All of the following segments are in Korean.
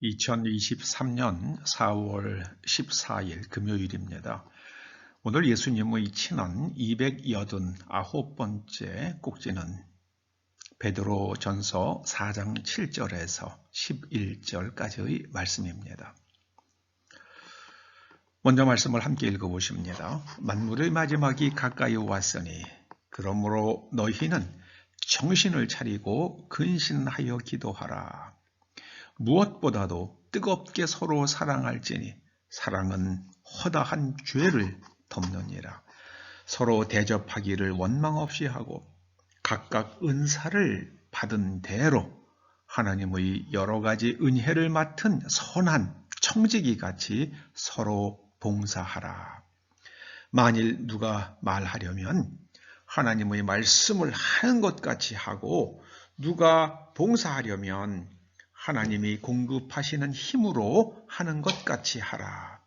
2023년 4월 14일 금요일입니다. 오늘 예수님의 친언 289번째 꼭지는 베드로전서 4장 7절에서 11절까지의 말씀입니다. 먼저 말씀을 함께 읽어보십니다. 만물의 마지막이 가까이 왔으니 그러므로 너희는 정신을 차리고 근신하여 기도하라. 무엇보다도 뜨겁게 서로 사랑할지니 사랑은 허다한 죄를 덮느니라. 서로 대접하기를 원망 없이 하고 각각 은사를 받은 대로 하나님의 여러 가지 은혜를 맡은 선한 청지기 같이 서로 봉사하라. 만일 누가 말하려면 하나님의 말씀을 하는 것 같이 하고 누가 봉사하려면 하나님이 공급하시는 힘으로 하는 것 같이 하라.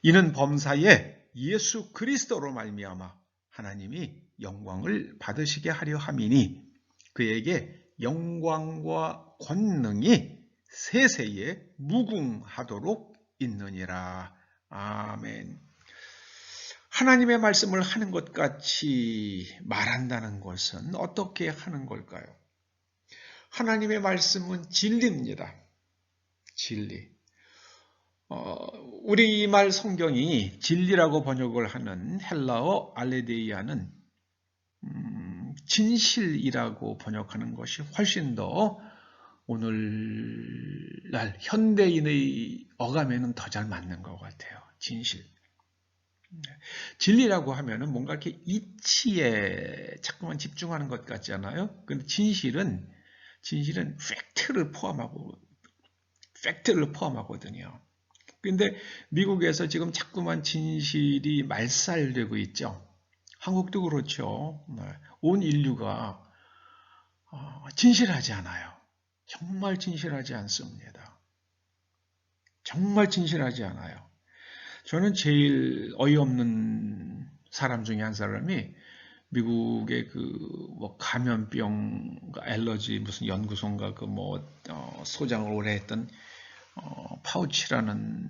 이는 범사에 예수 그리스도로 말미암아 하나님이 영광을 받으시게 하려 함이니 그에게 영광과 권능이 세세에 무궁하도록 있느니라. 아멘. 하나님의 말씀을 하는 것 같이 말한다는 것은 어떻게 하는 걸까요? 하나님의 말씀은 진리입니다. 진리. 우리말 성경이 진리라고 번역을 하는 헬라어 알레데이아는 진실이라고 번역하는 것이 훨씬 더 오늘날 현대인의 어감에는 더 잘 맞는 것 같아요. 진실. 진리라고 하면은 뭔가 이렇게 이치에 자꾸만 집중하는 것 같잖아요. 근데 진실은 팩트를 포함하거든요. 근데 미국에서 지금 자꾸만 진실이 말살되고 있죠. 한국도 그렇죠. 온 인류가 진실하지 않아요. 정말 진실하지 않습니다. 정말 진실하지 않아요. 저는 제일 어이없는 사람 중에 한 사람이 미국의 감염병 알러지 무슨 연구소인가 소장을 오래 했던 파우치라는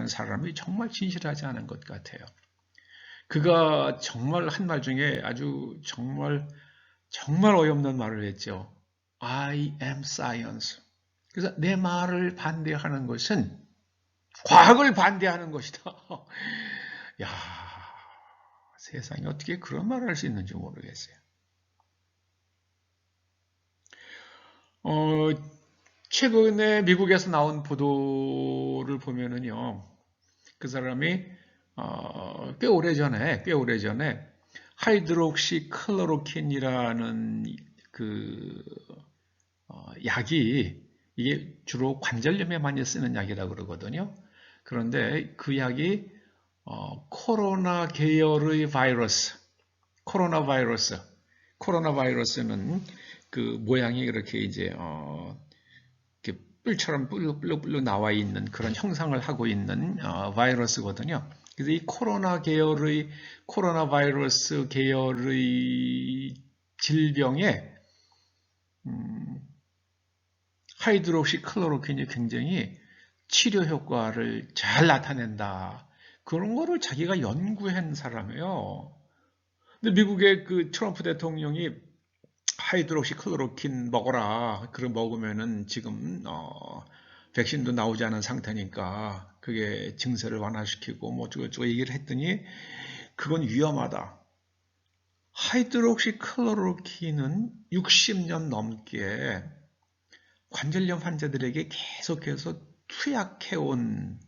사람이 정말 진실하지 않은 것 같아요. 그가 정말 한 말 중에 아주 정말 어이없는 말을 했죠. I am science. 그래서 내 말을 반대하는 것은 과학을 반대하는 것이다. 야, 세상에 어떻게 그런 말을 할 수 있는지 모르겠어요. 최근에 미국에서 나온 보도를 보면은요, 그 사람이 꽤 오래전에 하이드록시 클로로킨이라는 약이 이게 주로 관절염에 많이 쓰는 약이라고 그러거든요. 그런데 그 약이 코로나 계열의 코로나바이러스는 그 모양이 이렇게 이제 이렇게 뿔처럼 뿔룩 나와 있는 그런 형상을 하고 있는 바이러스거든요. 그래서 이 코로나바이러스 계열의 질병에 하이드록시 클로로킨이 굉장히 치료 효과를 잘 나타낸다. 그런 거를 자기가 연구한 사람이에요. 근데 미국의 그 트럼프 대통령이 하이드록시 클로로킨 먹어라. 그걸 먹으면은 지금 백신도 나오지 않은 상태니까 그게 증세를 완화시키고 뭐 어쩌고 얘기를 했더니 그건 위험하다. 하이드록시 클로로킨은 60년 넘게 관절염 환자들에게 계속해서 투약해온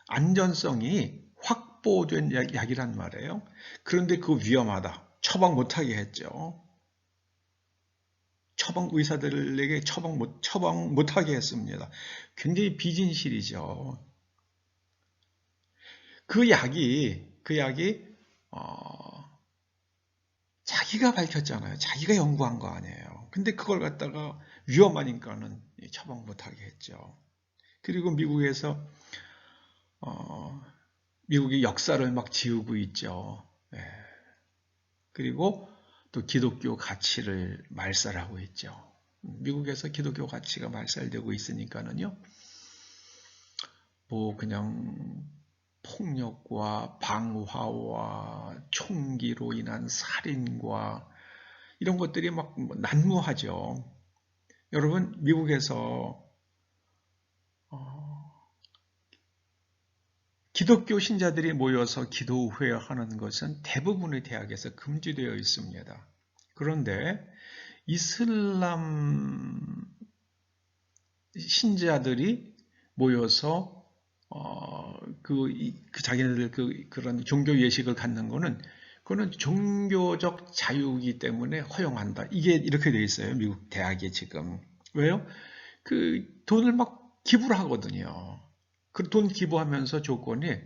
안전성이 확보된 약이란 말이에요. 그런데 그거 위험하다. 처방 못하게 했죠. 의사들에게 처방 못하게 했습니다. 굉장히 비진실이죠. 그 약이 자기가 밝혔잖아요. 자기가 연구한 거 아니에요. 근데 그걸 갖다가 위험하니까는 처방 못하게 했죠. 그리고 미국에서 미국의 역사를 막 지우고 있죠. 그리고 또 기독교 가치를 말살하고 있죠. 미국에서 기독교 가치가 말살되고 있으니까는요. 뭐 그냥 폭력과 방화와 총기로 인한 살인과 이런 것들이 막 난무하죠. 여러분, 미국에서 기독교 신자들이 모여서 기도회하는 것은 대부분의 대학에서 금지되어 있습니다. 그런데 이슬람 신자들이 모여서 자기네들 그런 종교 예식을 갖는 거는 그거는 종교적 자유이기 때문에 허용한다. 이게 이렇게 돼 있어요. 미국 대학에 지금. 왜요? 그 돈을 막 기부를 하거든요. 그 돈 기부하면서 조건이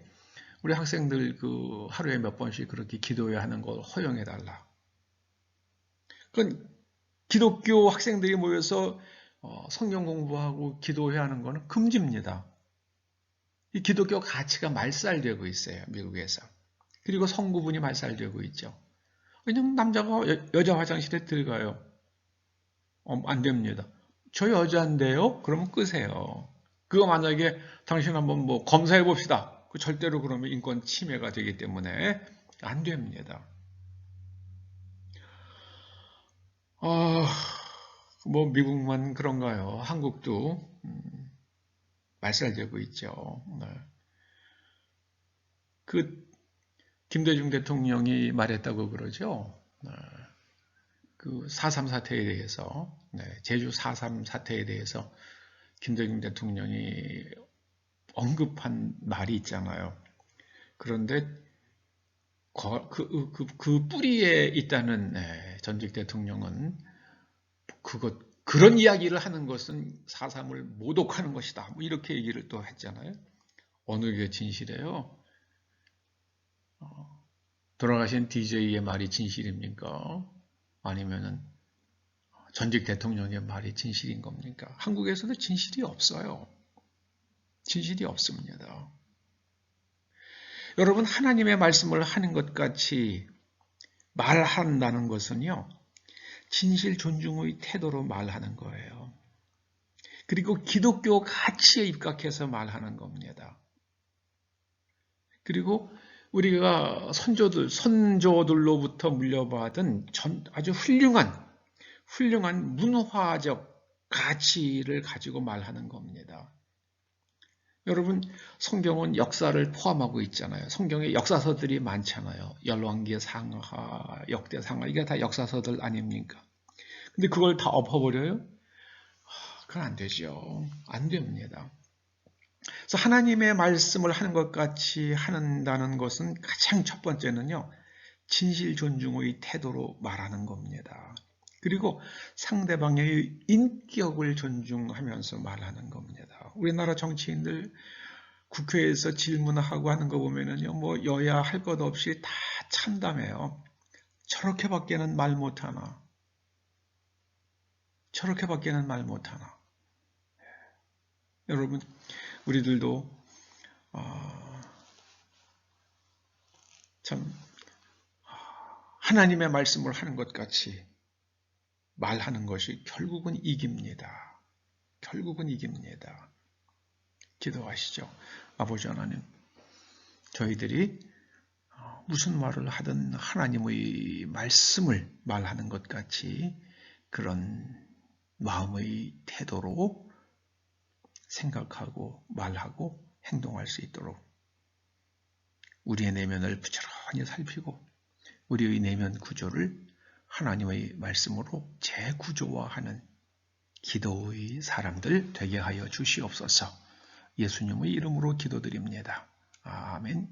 우리 학생들 그 하루에 몇 번씩 그렇게 기도해야 하는 걸 허용해 달라. 그건 기독교 학생들이 모여서 성경 공부하고 기도해야 하는 거는 금지입니다. 이 기독교 가치가 말살되고 있어요. 미국에서. 그리고 성구분이 말살되고 있죠. 왜냐면 남자가 여자 화장실에 들어가요. 안 됩니다. 저 여자인데요? 그러면 끄세요. 그거 만약에 당신 한번 뭐 검사해 봅시다. 절대로 그러면 인권 침해가 되기 때문에 안 됩니다. 뭐 미국만 그런가요? 한국도 말살되고 있죠. 네. 그 김대중 대통령이 말했다고 그러죠. 네. 그 4.3 사태에 대해서, 네. 제주 4.3 사태에 대해서 김대중 대통령이 언급한 말이 있잖아요. 그런데 그 뿌리에 있다는 전직 대통령은 그런 이야기를 하는 것은 4.3을 모독하는 것이다. 뭐 이렇게 얘기를 또 했잖아요. 어느 게 진실이에요? 돌아가신 DJ의 말이 진실입니까? 아니면은 전직 대통령의 말이 진실인 겁니까? 한국에서는 진실이 없어요. 진실이 없습니다. 여러분, 하나님의 말씀을 하는 것 같이 말한다는 것은요, 진실 존중의 태도로 말하는 거예요. 그리고 기독교 가치에 입각해서 말하는 겁니다. 그리고 우리가 선조들로부터 물려받은 아주 훌륭한 문화적 가치를 가지고 말하는 겁니다. 여러분, 성경은 역사를 포함하고 있잖아요. 성경에 역사서들이 많잖아요. 열왕기, 상하, 역대상하, 이게 다 역사서들 아닙니까? 근데 그걸 다 엎어버려요? 그건 안 되죠. 안 됩니다. 그래서 하나님의 말씀을 하는 것 같이 한다는 것은 가장 첫 번째는요, 진실 존중의 태도로 말하는 겁니다. 그리고 상대방의 인격을 존중하면서 말하는 겁니다. 우리나라 정치인들 국회에서 질문하고 하는 거 보면은요, 뭐 여야 할 것 없이 다 참담해요. 저렇게밖에는 말 못하나. 저렇게밖에는 말 못하나. 여러분, 우리들도 참 하나님의 말씀을 하는 것 같이 말하는 것이 결국은 이깁니다. 결국은 이깁니다. 기도하시죠. 아버지 하나님, 저희들이 무슨 말을 하든 하나님의 말씀을 말하는 것 같이 그런 마음의 태도로 생각하고 말하고 행동할 수 있도록 우리의 내면을 부지런히 살피고 우리의 내면 구조를 하나님의 말씀으로 재구조화하는 기도의 사람들 되게 하여 주시옵소서. 예수님의 이름으로 기도드립니다. 아멘.